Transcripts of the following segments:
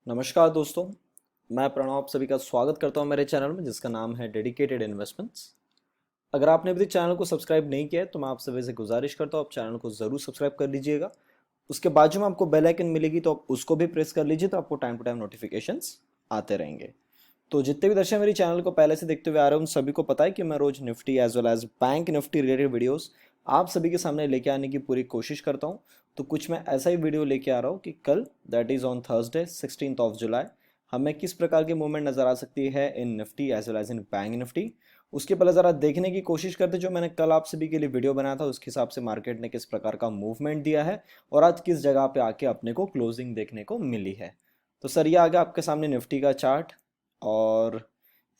नमस्कार दोस्तों। मैं प्रणव आप सभी का स्वागत करता हूं मेरे चैनल में जिसका नाम है डेडिकेटेड इन्वेस्टमेंट्स। अगर आपने अभी तक चैनल को सब्सक्राइब नहीं किया है तो मैं आप सभी से गुजारिश करता हूं आप चैनल को ज़रूर सब्सक्राइब कर लीजिएगा। उसके बाजू में आपको बेल आइकन मिलेगी तो आप उसको भी प्रेस कर लीजिए तो आपको टाइम टू टाइम नोटिफिकेशंस आते रहेंगे। तो जितने भी दर्शक मेरे चैनल को पहले से देखते हुए आ रहे हैं उन सभी को पता है कि मैं रोज Nifty as well as bank Nifty related videos आप सभी के सामने लेके आने की पूरी कोशिश करता हूं। तो कुछ मैं ऐसा ही वीडियो लेके आ रहा हूं कि कल that is on Thursday 16th of July हमें किस प्रकार की मूवमेंट नजर आ सकती है in Nifty as well as in bank Nifty. उसके पहले ज़रा देखने की कोशिश करते जो मैंने कल आप सभी के लिए वीडियो बनाया था उसके हिसाब से मार्केट ने किस प्रकार का मूवमेंट दिया है और आज किस जगह पे आके अपने को क्लोजिंग देखने को मिली है। तो सर ये आ गया आपके सामने निफ्टी का चार्ट और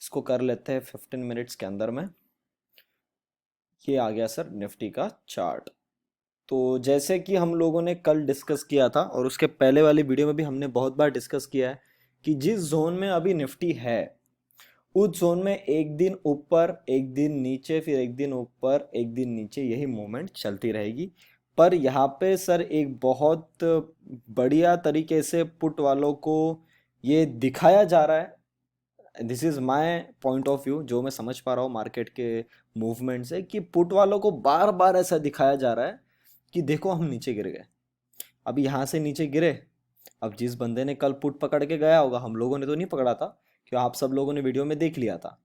इसको कर लेते हैं 15 मिनट्स के अंदर में। ये आ गया सर निफ्टी का चार्ट। तो जैसे कि हम लोगों ने कल डिस्कस किया था और उसके पहले वाली वीडियो में भी हमने बहुत बार डिस्कस किया है कि जिस जोन में अभी निफ्टी है उस जोन में एक दिन ऊपर एक दिन नीचे फिर एक दिन ऊपर एक दिन नीचे यही मूवमेंट चलती रहेगी। पर यहाँ पे सर एक बहुत बढ़िया तरीके से पुट वालों को ये दिखाया जा रहा है। This is my point of view जो मैं समझ पा रहा हूँ मार्केट के मूवमेंट से कि पुट वालों को बार बार ऐसा दिखाया जा रहा है कि देखो हम नीचे गिर गए। अब यहाँ से नीचे गिरे। अब जिस बंदे ने कल पुट पकड़ के गया होगा हम लोगों ने तो नहीं पकड़ा था क्योंकि आप सब लोगों ने वीडियो में देख लिया था।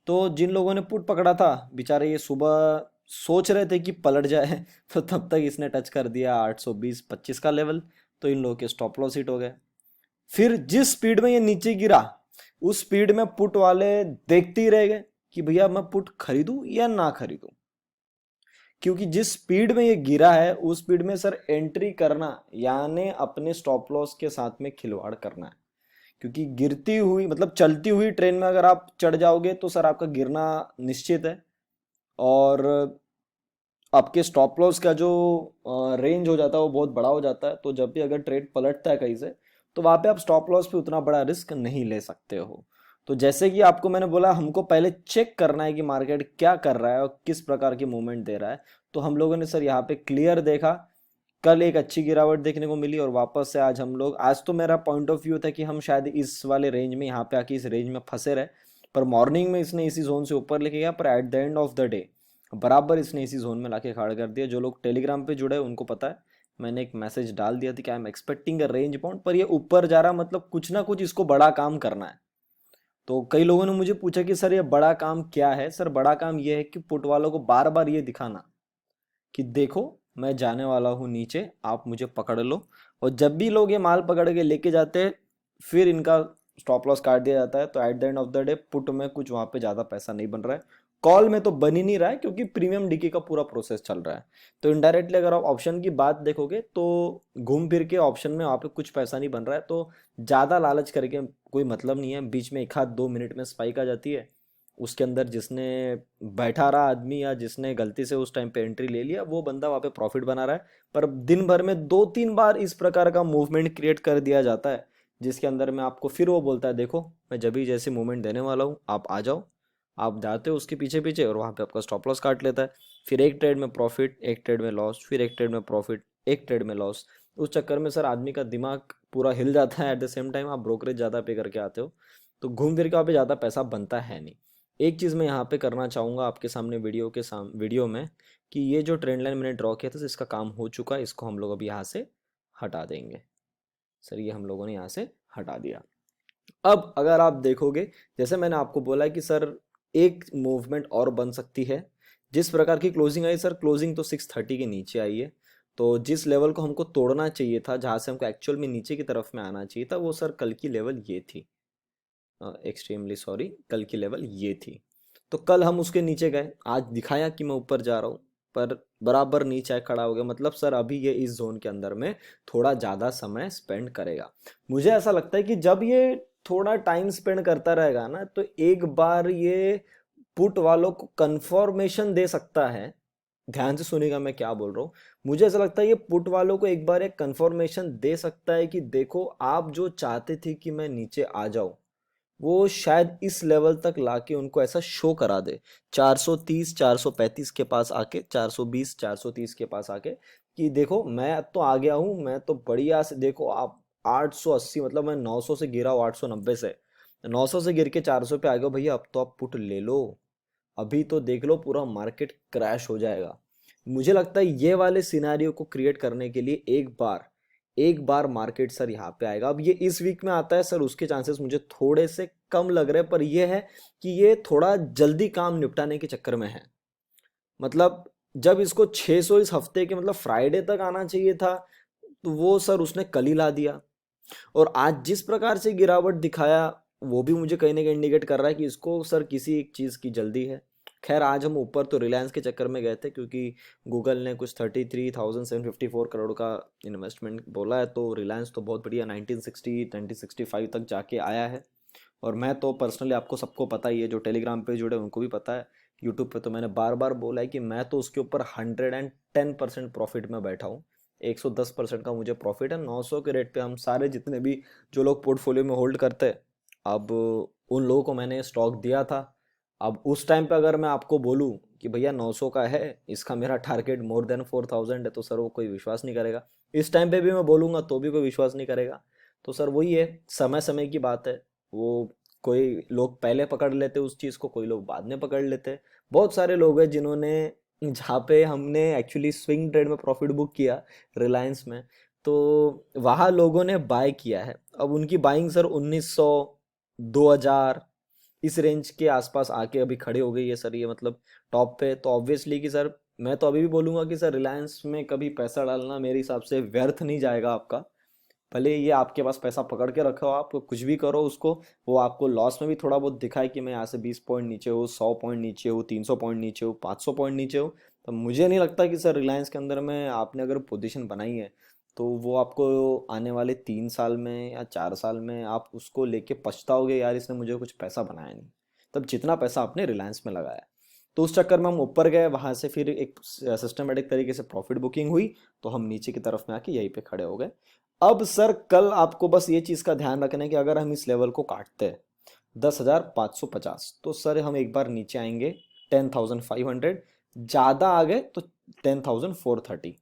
तो जिन लोगों ने पुट पकड़ा था बेचारे ये सुबह सोच रहे थे कि पलट जाए तो तब तक इसने टच कर दिया 820-25 का लेवल। तो इन लोगों के स्टॉप लॉस हिट हो गए। फिर जिस स्पीड में ये नीचे गिरा उस स्पीड में पुट वाले देखते ही रह गए कि भैया मैं पुट खरीदूं या ना खरीदूं। क्योंकि जिस स्पीड में ये गिरा है उस स्पीड में सर एंट्री करना यानी अपने स्टॉप लॉस के साथ में खिलवाड़ करना है। क्योंकि गिरती हुई मतलब चलती हुई ट्रेन में अगर आप चढ़ जाओगे तो सर आपका गिरना निश्चित है। और आपके स्टॉप लॉस का जो रेंज हो जाता है वो बहुत बड़ा हो जाता है। तो जब भी अगर ट्रेड पलटता है कहीं से तो वहां पे आप स्टॉप लॉस पे उतना बड़ा रिस्क नहीं ले सकते हो। तो जैसे कि आपको मैंने बोला हमको पहले चेक करना है कि मार्केट क्या कर रहा है और किस प्रकार की मूवमेंट दे रहा है। तो हम लोगों ने सर यहाँ पे क्लियर देखा। कल एक अच्छी गिरावट देखने को मिली और वापस से आज हम लोग आज तो मेरा पॉइंट ऑफ व्यू था कि हम शायद इस वाले रेंज में यहाँ पे आके इस रेंज में फंसे रहे। पर मॉर्निंग में इसने इसी जोन से ऊपर लेके गया पर at the end of the day बराबर इसने इसी जोन में लाके खड़ा कर दिया। जो लोग टेलीग्राम पे जुड़े हैं उनको पता है मैंने एक मैसेज डाल दिया था कि I am expecting a range bound पर ये ऊपर जा रहा मतलब कुछ ना कुछ इसको बड़ा काम करना है। तो कई लोगों ने मुझे पूछा कि सर ये बड़ा काम क्या है। सर बड़ा काम ये है कि पुट वालों को बार बार ये दिखाना कि देखो मैं जाने वाला हूँ नीचे आप मुझे पकड़ लो। और जब भी लोग ये माल पकड़ के लेके जाते हैं फिर इनका स्टॉप लॉस काट दिया जाता है। तो at the end of the day put में कुछ वहां पे ज्यादा पैसा नहीं बन रहा है। कॉल में तो बन ही नहीं रहा है क्योंकि प्रीमियम डीके का पूरा प्रोसेस चल रहा है। तो इनडायरेक्टली अगर आप ऑप्शन की बात देखोगे तो घूम फिर के ऑप्शन में वहां पे कुछ पैसा नहीं बन रहा है। तो ज्यादा लालच करके कोई मतलब नहीं है। बीच में एक हाथ 2 मिनट में स्पाइक आ जाती है। उसके अंदर जिसने बैठा रहा आदमी या जिसने गलती से उस टाइम पे एंट्री ले लिया वो बंदा वहाँ पे प्रॉफिट बना रहा है। पर दिन भर में 2-3 बार इस प्रकार का मूवमेंट क्रिएट कर दिया जाता है जिसके अंदर में आपको फिर वो बोलता है देखो मैं जब भी जैसे मूवमेंट देने वाला हूँ आप आ जाओ। आप जाते हो उसके पीछे पीछे और वहाँ पे आपका स्टॉप लॉस काट लेता है। फिर एक ट्रेड में प्रॉफिट एक ट्रेड में लॉस फिर एक ट्रेड में प्रॉफिट एक ट्रेड में लॉस। उस चक्कर में सर आदमी का दिमाग पूरा हिल जाता है। एट द सेम टाइम आप ब्रोकरेज ज़्यादा पे करके आते हो तो घूम फिर के वहाँ पे ज़्यादा पैसा बनता है नहीं। एक चीज़ मैं यहाँ पे करना चाहूँगा आपके सामने वीडियो में कि ये जो ट्रेंड लाइन मैंने ड्रॉ किया था इसका काम हो चुका है। इसको हम लोग अभी यहाँ से हटा देंगे। सर ये हम लोगों ने यहाँ से हटा दिया। अब अगर आप देखोगे जैसे मैंने आपको बोला कि सर एक मूवमेंट और बन सकती है। जिस प्रकार की क्लोजिंग आई सर क्लोजिंग तो 630 के नीचे आई है। तो जिस लेवल को हमको तोड़ना चाहिए था जहाँ से हमको एक्चुअल में नीचे की तरफ में आना चाहिए था वो सर कल की लेवल ये थी। एक्सट्रीमली सॉरी कल की लेवल ये थी। तो कल हम उसके नीचे गए आज दिखाया कि मैं ऊपर जा रहा हूँ पर बराबर नीचे खड़ा हो गया। मतलब सर अभी ये इस जोन के अंदर में थोड़ा ज़्यादा समय स्पेंड करेगा। मुझे ऐसा लगता है कि जब ये थोड़ा टाइम स्पेंड करता रहेगा ना तो एक बार ये पुट वालों को कंफर्मेशन दे सकता है। ध्यान से सुनिएगा मैं क्या बोल रहा हूँ। मुझे ऐसा लगता है ये पुट वालों को एक बार एक कंफर्मेशन दे सकता है कि देखो आप जो चाहते थे कि मैं नीचे आ जाऊं वो शायद इस लेवल तक लाके उनको ऐसा शो करा दे। 430 435 के पास आके 420 430 के पास आके कि देखो मैं तो आ गया हूँ मैं तो बढ़िया से देखो आप 880, मतलब मैं 900 से गिरा हूँ 890 से, 900 से गिर के 400 पे आ गया भैया, अब तो आप पुट ले लो, अभी तो देख लो पूरा मार्केट क्रैश हो जाएगा। मुझे लगता है ये वाले सिनेरियो को क्रिएट करने के लिए एक बार मार्केट सर यहाँ पे आएगा। अब ये इस वीक में आता है सर, उसके चांसेस मुझे थोड़े से कम लग रहे हैं, पर ये है कि ये थोड़ा जल्दी काम निपटाने के चक्कर में है। मतलब जब इसको 600 इस हफ्ते के मतलब फ्राइडे तक आना चाहिए था, तो वो सर उसने कल ही ला दिया। और आज जिस प्रकार से गिरावट दिखाया, वो भी मुझे कहीं ना कहीं इंडिकेट कर रहा है कि इसको सर किसी एक चीज़ की जल्दी है। खैर आज हम ऊपर तो रिलायंस के चक्कर में गए थे, क्योंकि गूगल ने कुछ 33,754 करोड़ का इन्वेस्टमेंट बोला है, तो रिलायंस तो बहुत बढ़िया 1960 1965 तक जाके आया है। और मैं तो पर्सनली, आपको सबको पता ही है, जो टेलीग्राम पे जुड़े उनको भी पता है, यूट्यूब पे तो मैंने बार बार बोला है कि मैं तो उसके ऊपर 110% प्रॉफिट में बैठा हूँ। 110% का मुझे प्रॉफिट है। 900 के रेट पे हम सारे जितने भी जो लोग पोर्टफोलियो में होल्ड करते हैं, अब उन लोगों को मैंने स्टॉक दिया था। अब उस टाइम पे अगर मैं आपको बोलूँ कि भैया 900 का है, इसका मेरा टारगेट मोर देन 4000 है, तो सर वो कोई विश्वास नहीं करेगा। इस टाइम पे भी मैं बोलूँगा तो भी कोई विश्वास नहीं करेगा। तो सर वही है, समय समय की बात है। वो कोई लोग पहले पकड़ लेते उस चीज़ को, कोई लोग बाद में पकड़ लेते। बहुत सारे लोग हैं जिन्होंने, जहाँ पे हमने एक्चुअली स्विंग ट्रेड में प्रॉफिट बुक किया रिलायंस में, तो वहाँ लोगों ने बाय किया है। अब उनकी बाइंग सर 1900 2000 इस रेंज के आसपास आके अभी खड़े हो गई है सर, ये मतलब टॉप पे। तो ऑब्वियसली कि सर मैं तो अभी भी बोलूँगा कि सर रिलायंस में कभी पैसा डालना मेरे हिसाब से व्यर्थ नहीं जाएगा आपका। भले ये आपके पास पैसा पकड़ के रखो, आप कुछ भी करो उसको, वो आपको लॉस में भी थोड़ा बहुत दिखाए कि मैं यहाँ से 20 पॉइंट नीचे हूँ, 100 पॉइंट नीचे हूँ, 300 पॉइंट नीचे हूँ, 500 पॉइंट नीचे हूँ, तो मुझे नहीं लगता कि सर रिलायंस के अंदर में आपने अगर पोजीशन बनाई है, तो वो आपको आने वाले 3 साल में या 4 साल में आप उसको लेके पछताओगे, यार इसने मुझे कुछ पैसा बनाया नहीं, तब जितना पैसा आपने रिलायंस में लगाया। तो उस चक्कर में हम ऊपर गए, वहां से फिर एक सिस्टमेटिक तरीके से प्रॉफिट बुकिंग हुई, तो हम नीचे की तरफ में आके यहीं पे खड़े हो गए। अब सर कल आपको बस ये चीज़ का ध्यान रखना है कि अगर हम इस लेवल को काटते हैं 10,550, तो सर हम एक बार नीचे आएंगे 10,500, ज़्यादा आ गए तो 10,430।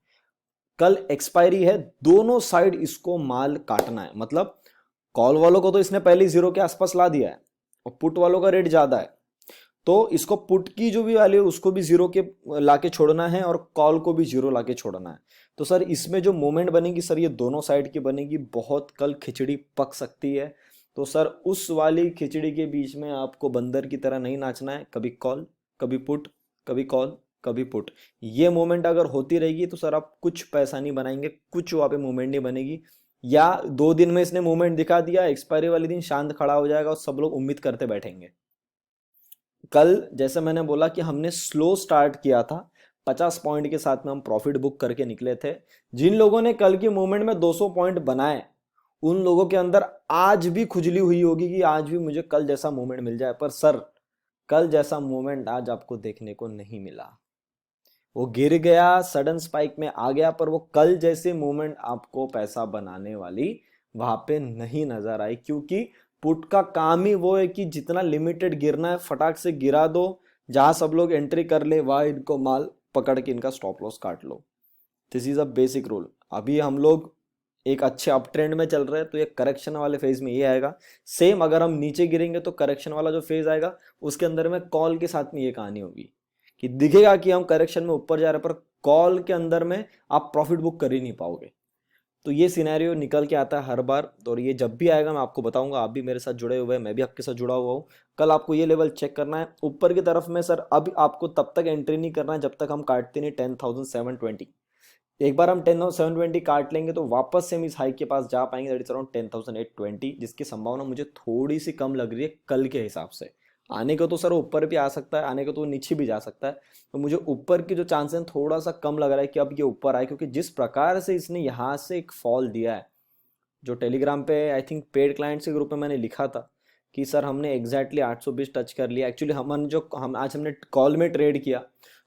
कल एक्सपायरी है, दोनों साइड इसको माल काटना है। मतलब कॉल वालों को तो इसने पहले ही जीरो के आसपास ला दिया है, और पुट वालों का रेट ज़्यादा है, तो इसको पुट की जो भी वैल्यू है उसको भी जीरो के लाके छोड़ना है, और कॉल को भी जीरो लाके छोड़ना है। तो सर इसमें जो मूवमेंट बनेगी सर, ये दोनों साइड की बनेगी, बहुत कल खिचड़ी पक सकती है। तो सर उस वाली खिचड़ी के बीच में आपको बंदर की तरह नहीं नाचना है, कभी कॉल कभी पुट, कभी कॉल कभी पुट। ये मूवमेंट अगर होती रहेगी तो सर आप कुछ पैसा नहीं बनाएंगे, कुछ वहाँ पे मूवमेंट नहीं बनेगी। या 2 दिन में इसने मूवमेंट दिखा दिया, एक्सपायरी वाले दिन शांत खड़ा हो जाएगा और सब लोग उम्मीद करते बैठेंगे। कल जैसे मैंने बोला कि हमने स्लो स्टार्ट किया था, 50 पॉइंट के साथ में हम प्रॉफिट बुक करके निकले थे। जिन लोगों ने कल की मूवमेंट में 200 पॉइंट बनाए, उन लोगों के अंदर आज भी खुजली हुई होगी कि आज भी मुझे कल जैसा मूवमेंट मिल जाए, पर सर कल जैसा मूवमेंट आज आपको देखने को नहीं मिला। वो गिर गया, सडन स्पाइक में आ गया, पर वो कल जैसे मूवमेंट आपको पैसा बनाने वाली वहां पे नहीं नजर आई, क्योंकि पुट का काम ही वो है कि जितना लिमिटेड गिरना है फटाक से गिरा दो, जहां सब लोग एंट्री कर ले वहां इनको माल पकड़ के इनका स्टॉप लॉस काट लो। This is a basic rule. अभी हम लोग एक अच्छे अप ट्रेंड में चल रहे हैं, तो ये करेक्शन वाले फेज में ये आएगा। सेम अगर हम नीचे गिरेंगे तो करेक्शन वाला जो फेज आएगा उसके अंदर में कॉल के साथ में ये कहानी होगी कि दिखेगा कि हम करेक्शन में ऊपर जा रहे हैं, पर कॉल के अंदर में आप प्रॉफिट बुक कर ही नहीं पाओगे। तो ये सिनेरियो निकल के आता है हर बार, और ये जब भी आएगा मैं आपको बताऊंगा। आप भी मेरे साथ जुड़े हुए हैं, मैं भी आपके साथ जुड़ा हुआ हूँ। कल आपको ये लेवल चेक करना है ऊपर की तरफ में सर। अब आपको तब तक एंट्री नहीं करना है जब तक हम काटते नहीं 10,720। एक बार हम 10,720 काट लेंगे तो वापस से हम इस हाई के पास जा पाएंगे, दैट इज अराउंड 10,820, जिसकी संभावना मुझे थोड़ी सी कम लग रही है कल के हिसाब से। आने को तो सर ऊपर भी आ सकता है, आने को तो नीचे भी जा सकता है, तो मुझे ऊपर की जो चांस है थोड़ा सा कम लग रहा है कि अब ये ऊपर आए, क्योंकि जिस प्रकार से इसने यहाँ से एक फॉल दिया है, जो टेलीग्राम पे आई थिंक पेड क्लाइंट्स के ग्रुप में मैंने लिखा था कि सर हमने एग्जैक्टली 820 टच कर लिया। एक्चुअली हम आज हमने कॉल में ट्रेड किया,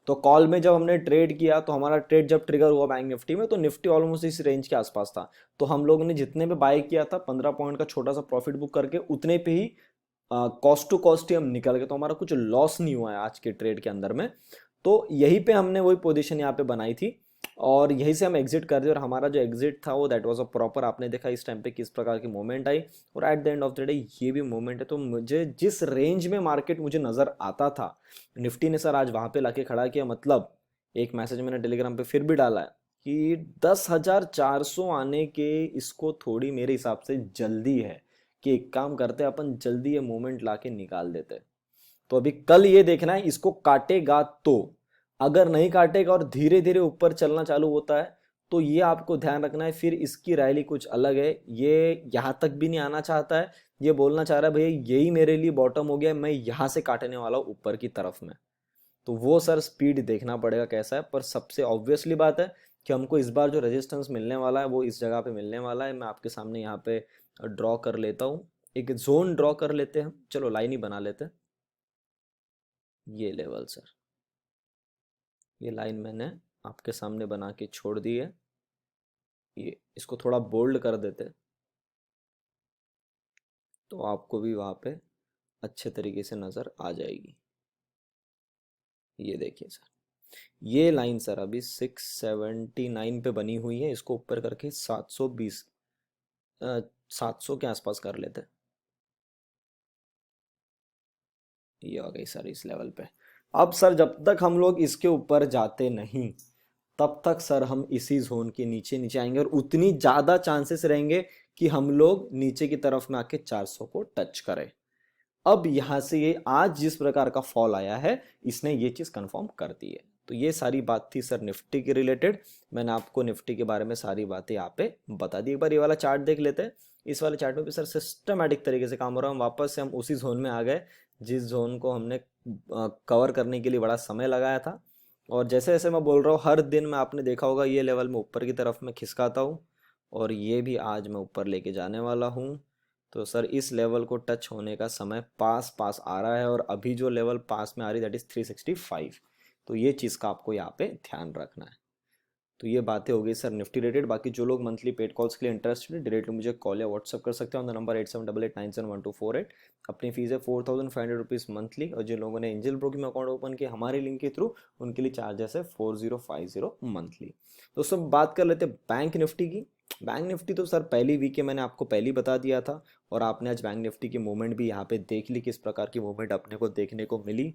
तो कॉल में जब हमने ट्रेड किया तो हमारा ट्रेड जब ट्रिगर हुआ बैंक निफ्टी में, तो निफ्टी ऑलमोस्ट इस रेंज के आसपास था। तो हम लोगों ने जितने पे बाय किया था 15 पॉइंट का छोटा सा प्रॉफिट बुक करके उतने पे ही कॉस्ट टू कॉस्ट ही हम निकल गए, तो हमारा कुछ लॉस नहीं हुआ है आज के ट्रेड के अंदर में। तो यहीं पे हमने वही पोजीशन यहाँ पे बनाई थी। और यहीं से हम एग्जिट कर दिए, और हमारा जो एग्जिट था वो दैट वाज अ प्रॉपर। आपने देखा इस टाइम पे किस प्रकार की मूवमेंट आई, और at the end of the day ये भी मूवमेंट है। तो मुझे जिस रेंज में मार्केट मुझे नज़र आता था, निफ्टी ने सर आज वहाँ पे लाके खड़ा किया। मतलब एक मैसेज मैंने टेलीग्राम पे फिर भी डाला है कि 10,400 आने के इसको थोड़ी मेरे हिसाब से जल्दी है, कि एक काम करते अपन जल्दी ये मूवमेंट लाके निकाल देते। तो अभी कल ये देखना है इसको काटेगा तो, अगर नहीं काटेगा और धीरे धीरे ऊपर चलना चालू होता है तो ये आपको ध्यान रखना है, फिर इसकी रैली कुछ अलग है। ये यहाँ तक भी नहीं आना चाहता है, ये बोलना चाह रहा है भैया यही मेरे लिए बॉटम हो गया, मैं यहाँ से काटने वाला हूँ ऊपर की तरफ में। तो वो सर स्पीड देखना पड़ेगा कैसा है। पर सबसे ऑब्वियसली बात है कि हमको इस बार जो रेजिस्टेंस मिलने वाला है वो इस जगह पे मिलने वाला है। मैं आपके सामने यहाँ पे ड्रॉ कर लेता हूँ, एक जोन ड्रॉ कर लेते हैं हम, चलो लाइन ही बना लेते हैं। ये लेवल सर, ये लाइन मैंने आपके सामने बना के छोड़ दी है। ये इसको थोड़ा बोल्ड कर देते तो आपको भी वहाँ पे अच्छे तरीके से नज़र आ जाएगी। ये देखिए सर, ये लाइन सर अभी 679 पे बनी हुई है, इसको ऊपर करके 720 700 के आसपास कर लेते। ये आ गई सर इस लेवल पे। अब सर जब तक हम लोग इसके ऊपर जाते नहीं तब तक सर हम इसी जोन के नीचे नीचे आएंगे, और उतनी ज़्यादा चांसेस रहेंगे कि हम लोग नीचे की तरफ में आके 400 को टच करें। अब यहाँ से ये आज जिस प्रकार का फॉल आया है इसने ये चीज़ कंफर्म कर दी है। तो ये सारी बात थी सर निफ्टी के रिलेटेड। मैंने आपको निफ्टी के बारे में सारी बातें यहाँ पे बता दी। एक बार ये वाला चार्ट देख लेते हैं। इस वाले चार्ट में भी सर सिस्टमैटिक तरीके से काम हो रहा है। वापस से हम उसी जोन में आ गए जिस जोन को हमने कवर करने के लिए बड़ा समय लगाया था। और जैसे जैसे मैं बोल रहा हूँ हर दिन में आपने देखा होगा ये लेवल में ऊपर की तरफ में खिसकाता हूँ, और ये भी आज मैं ऊपर लेके जाने वाला हूँ। तो सर इस लेवल को टच होने का समय पास पास आ रहा है, और अभी जो लेवल पास में आ रही दैट इज 365। तो ये चीज़ का आपको यहाँ पे ध्यान रखना है। तो ये बातें हो गई सर निफ्टी रिलेटेड। बाकी जो लोग मंथली पेड कॉल्स के लिए इंटरेस्टेड है डायरेक्टली मुझे कॉल या व्हाट्सअप कर सकते हैं ऑन द नंबर 8788971248। अपनी फीस है 4500 रुपीज़ मंथली, और जिन लोगों ने एंजल ब्रोकिंग में अकाउंट ओपन किया हमारे लिंक के थ्रू उनके लिए चार्जेस है 4050 मंथली। दोस्तों बात कर लेते हैं बैंक निफ्टी की। बैंक निफ्टी तो सर पहली वीक के मैंने आपको पहले ही बता दिया था, और आपने आज बैंक निफ्टी की मूवमेंट भी यहाँ पे देख ली, किस प्रकार की मूवमेंट अपने को देखने को मिली।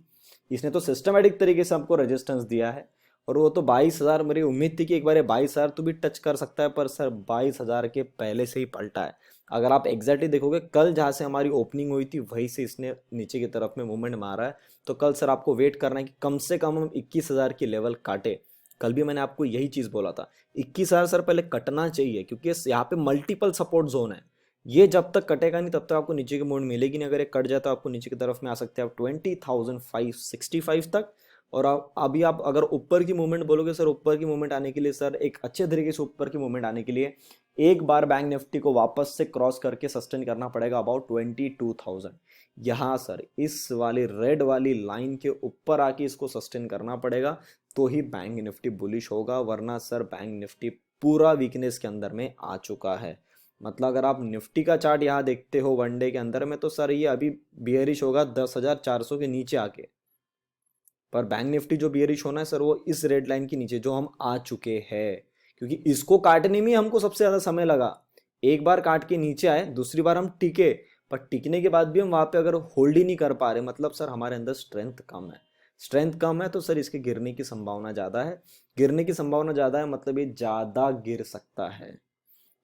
इसने तो सिस्टमेटिक तरीके से हमको रेजिस्टेंस दिया है, और वो तो 22,000 मेरी उम्मीद थी कि एक बार 22,000 तो भी टच कर सकता है, पर सर 22,000 के पहले से ही पलटा है। अगर आप एग्जैक्टली देखोगे कल जहाँ से हमारी ओपनिंग हुई थी वहीं से इसने नीचे की तरफ में मूवमेंट मारा है। तो कल सर आपको वेट करना है कि कम से कम हम 21,000 की लेवल काटे। कल भी मैंने आपको यही चीज़ बोला था, 21,000 सर पहले कटना चाहिए, क्योंकि यहाँ पे मल्टीपल सपोर्ट जोन है। ये जब तक कटेगा नहीं तब तक आपको नीचे की मूवमेंट मिलेगी नहीं। अगर ये कट जाए तो आपको नीचे की तरफ में आ सकते हैं आप 20,565 तक। और अभी आप अगर ऊपर की मूवमेंट बोलोगे सर, ऊपर की मूवमेंट आने के लिए सर एक अच्छे तरीके से ऊपर की मूवमेंट आने के लिए एक बार बैंक निफ्टी को वापस से क्रॉस करके सस्टेन करना पड़ेगा अबाउट 22,000। यहाँ सर इस वाली रेड वाली लाइन के ऊपर आके इसको सस्टेन करना पड़ेगा, तो ही बैंक निफ्टी बुलिश होगा। वरना सर बैंक निफ्टी पूरा वीकनेस के अंदर में आ चुका है। मतलब अगर आप निफ्टी का चार्ट यहाँ देखते हो वनडे के अंदर में, तो सर ये अभी बियरिश होगा 10,400 के नीचे आके। पर बैंक निफ्टी जो बियरिश होना है सर वो इस रेड लाइन के नीचे जो हम आ चुके हैं, क्योंकि इसको काटने में हमको सबसे ज़्यादा समय लगा। एक बार काट के नीचे आए, दूसरी बार हम टिके, पर टिकने के बाद भी हम वहाँ पे अगर होल्ड ही नहीं कर पा रहे, मतलब सर हमारे अंदर स्ट्रेंथ कम है। स्ट्रेंथ कम है तो सर इसके गिरने की संभावना ज़्यादा है। गिरने की संभावना ज़्यादा है मतलब ये ज़्यादा गिर सकता है।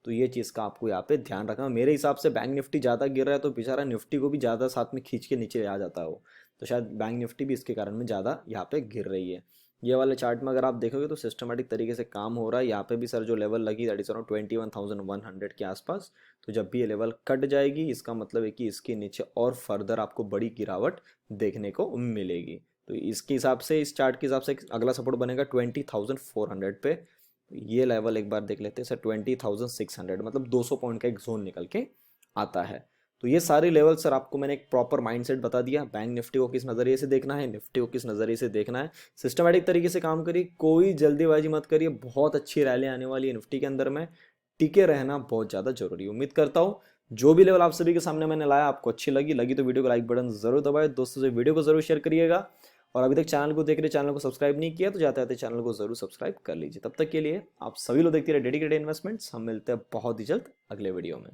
तो ये चीज़ का आपको यहाँ पे ध्यान रखना। मेरे हिसाब से बैंक निफ्टी ज़्यादा गिर रहा है तो बेचारा निफ्टी को भी ज़्यादा साथ में खींच के नीचे आ जाता है वो। तो शायद बैंक निफ्टी भी इसके कारण में ज़्यादा यहाँ पे गिर रही है। ये वाले चार्ट में अगर आप देखोगे तो सिस्टमेटिक तरीके से काम हो रहा है। यहाँ पे भी सर जो लेवल लगी दैट इज अराउंड 21,100 के आसपास। तो जब भी ये लेवल कट जाएगी इसका मतलब है कि इसके नीचे और फर्दर आपको बड़ी गिरावट देखने को मिलेगी। तो इसके हिसाब से, इस चार्ट के हिसाब से अगला सपोर्ट बनेगा 20,400 पे। ये लेवल एक बार देख लेते हैं सर 20,600, मतलब 200 पॉइंट का एक जोन निकल के आता है। तो ये सारे लेवल सर आपको मैंने एक प्रॉपर माइंडसेट बता दिया। बैंक निफ्टी को किस नज़रिए से देखना है, निफ्टी को किस नज़रिए से देखना है। सिस्टमेटिक तरीके से काम करिए, कोई जल्दीबाजी मत करिए। बहुत अच्छी रैली आने वाली है निफ्टी के अंदर में, टिके रहना बहुत ज़्यादा जरूरी है। उम्मीद करता हूँ जो भी लेवल आप सभी के सामने मैंने लाया आपको अच्छी लगी तो वीडियो को लाइक बटन जरूर दबाए, दोस्तों से वीडियो को जरूर शेयर करिएगा। और अभी तक चैनल को देख रहे, चैनल को सब्सक्राइब नहीं किया तो जाते जाते चैनल को जरूर सब्सक्राइब कर लीजिए। तब तक के लिए आप सभी लोग देखते रहे डेडिकेटेड इन्वेस्टमेंट्स। हम मिलते हैं बहुत ही जल्द अगले वीडियो में।